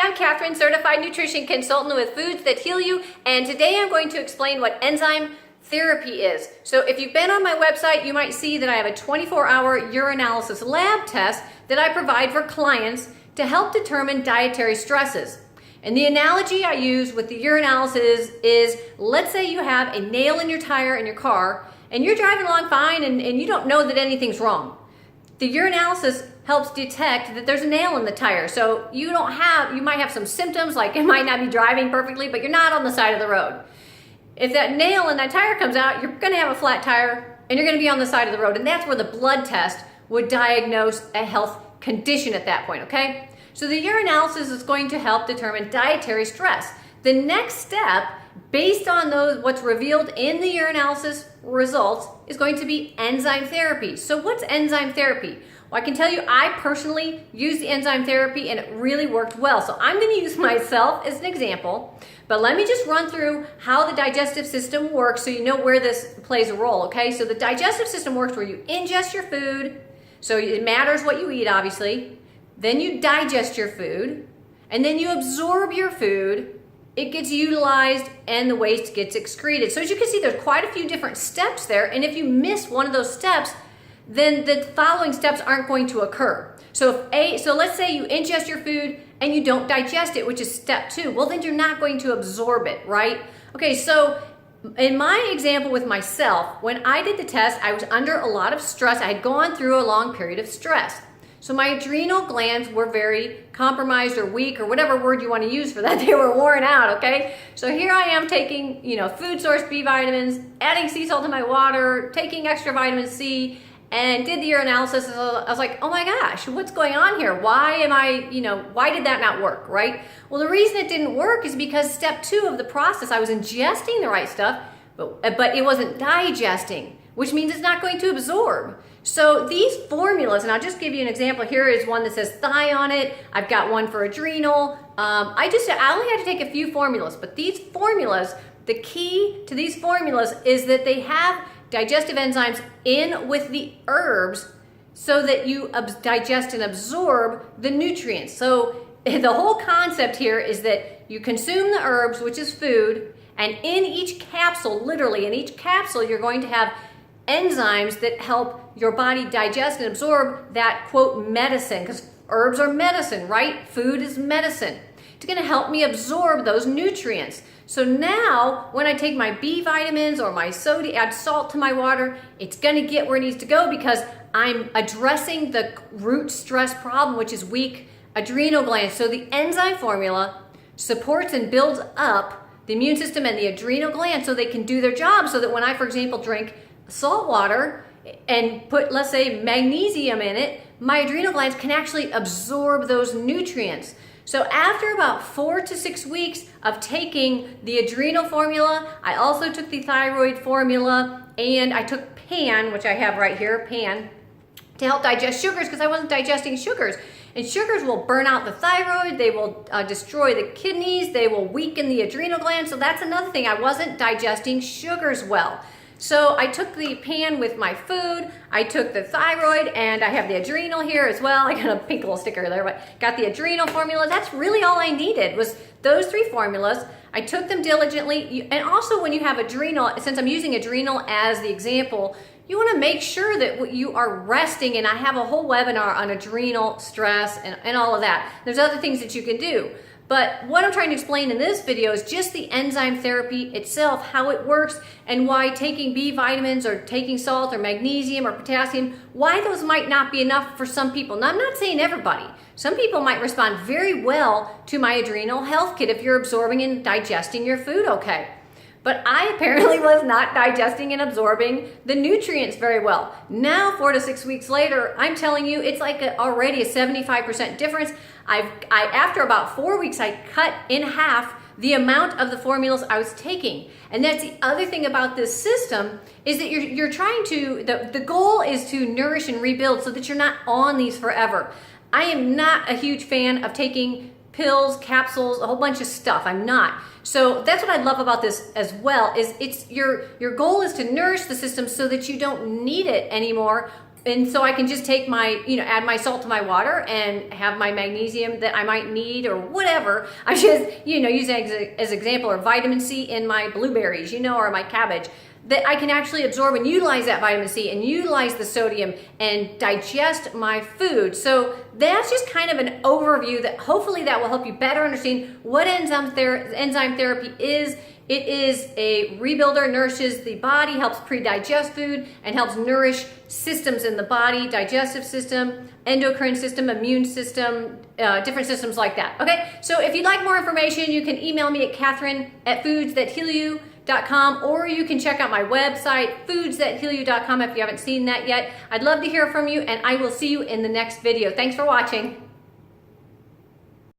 I'm Catherine, certified nutrition consultant with Foods That Heal You, and today I'm going to explain what enzyme therapy is. So if you've been on my website, you might see that I have a 24-hour urinalysis lab test that I provide for clients to help determine dietary stresses. And the analogy I use with the urinalysis is, let's say you have a nail in your tire in your car, and you're driving along fine and you don't know that anything's wrong. The urinalysis helps detect that there's a nail in the tire. So you might have some symptoms, like it might not be driving perfectly, but you're not on the side of the road. If that nail in that tire comes out, you're gonna have a flat tire and you're gonna be on the side of the road. And that's where the blood test would diagnose a health condition at that point, okay? So the urinalysis is going to help determine dietary stress. The next step, based on what's revealed in the urinalysis results, is going to be enzyme therapy. So what's enzyme therapy? Well, I can tell you I personally used the enzyme therapy and it really worked well. So I'm going to use myself as an example, but let me just run through how the digestive system works so you know where this plays a role, okay? So the digestive system works where you ingest your food, so it matters what you eat, obviously. Then you digest your food, and then you absorb your food. It gets utilized and the waste gets excreted. So as you can see, there's quite a few different steps there, and if you miss one of those steps, then the following steps aren't going to occur. So let's say you ingest your food and you don't digest it, which is step 2. Well, then you're not going to absorb it, right? Okay, so in my example with myself, when I did the test, I was under a lot of stress. I had gone through a long period of stress. So my adrenal glands were very compromised or weak, or whatever word you want to use for that. They were worn out, okay? So here I am taking, food source B vitamins, adding sea salt to my water, taking extra vitamin C, and did the urinalysis. I was like, oh my gosh, what's going on here? Why did that not work, right? Well, the reason it didn't work is because step 2 of the process, I was ingesting the right stuff, but it wasn't digesting, which means it's not going to absorb. So these formulas, and I'll just give you an example. Here is one that says thigh on it. I've got one for adrenal. I only had to take a few formulas, but these formulas, the key to these formulas is that they have digestive enzymes in with the herbs so that you digest and absorb the nutrients. So the whole concept here is that you consume the herbs, which is food, and in each capsule, literally in each capsule, you're going to have enzymes that help your body digest and absorb that, quote, medicine, because herbs are medicine, right? Food is medicine. It's going to help me absorb those nutrients. So now when I take my B vitamins or my soda, add salt to my water, it's going to get where it needs to go because I'm addressing the root stress problem, which is weak adrenal glands. So the enzyme formula supports and builds up the immune system and the adrenal glands so they can do their job, so that when I, for example, drink salt water and put, let's say, magnesium in it, my adrenal glands can actually absorb those nutrients. So after about 4 to 6 weeks of taking the adrenal formula, I also took the thyroid formula, and I took PAN, which I have right here, PAN, to help digest sugars, because I wasn't digesting sugars. And sugars will burn out the thyroid, they will destroy the kidneys, they will weaken the adrenal glands. So that's another thing, I wasn't digesting sugars well. So I took the PAN with my food, I took the thyroid, and I have the adrenal here as well. I got a pink little sticker there, but got the adrenal formula. That's really all I needed, was those 3 formulas. I took them diligently. And also when you have adrenal, since I'm using adrenal as the example, you want to make sure that you are resting, and I have a whole webinar on adrenal stress and all of that. There's other things that you can do. But what I'm trying to explain in this video is just the enzyme therapy itself, how it works, and why taking B vitamins or taking salt or magnesium or potassium, why those might not be enough for some people. Now, I'm not saying everybody. Some people might respond very well to my adrenal health kit if you're absorbing and digesting your food okay. But I apparently was not digesting and absorbing the nutrients very well. Now, 4 to 6 weeks later, I'm telling you, it's like already a 75% difference. After about 4 weeks, I cut in half the amount of the formulas I was taking. And that's the other thing about this system, is that you're trying to, the goal is to nourish and rebuild so that you're not on these forever. I am not a huge fan of taking pills, capsules, a whole bunch of stuff. I'm not. So that's what I love about this as well, is your goal is to nourish the system so that you don't need it anymore, And so I can just take my, add my salt to my water and have my magnesium that I might need or whatever. I just, use it as example, or vitamin C in my blueberries, or my cabbage, that I can actually absorb and utilize that vitamin C and utilize the sodium and digest my food. So that's just kind of an overview that hopefully that will help you better understand what enzyme therapy is. It is a rebuilder, nourishes the body, helps pre-digest food, and helps nourish systems in the body, digestive system, endocrine system, immune system, different systems like that. Okay, so if you'd like more information, you can email me at Catherine@foodsthathealyou.com, or you can check out my website, foodsthathealyou.com, if you haven't seen that yet. I'd love to hear from you, and I will see you in the next video. Thanks for watching.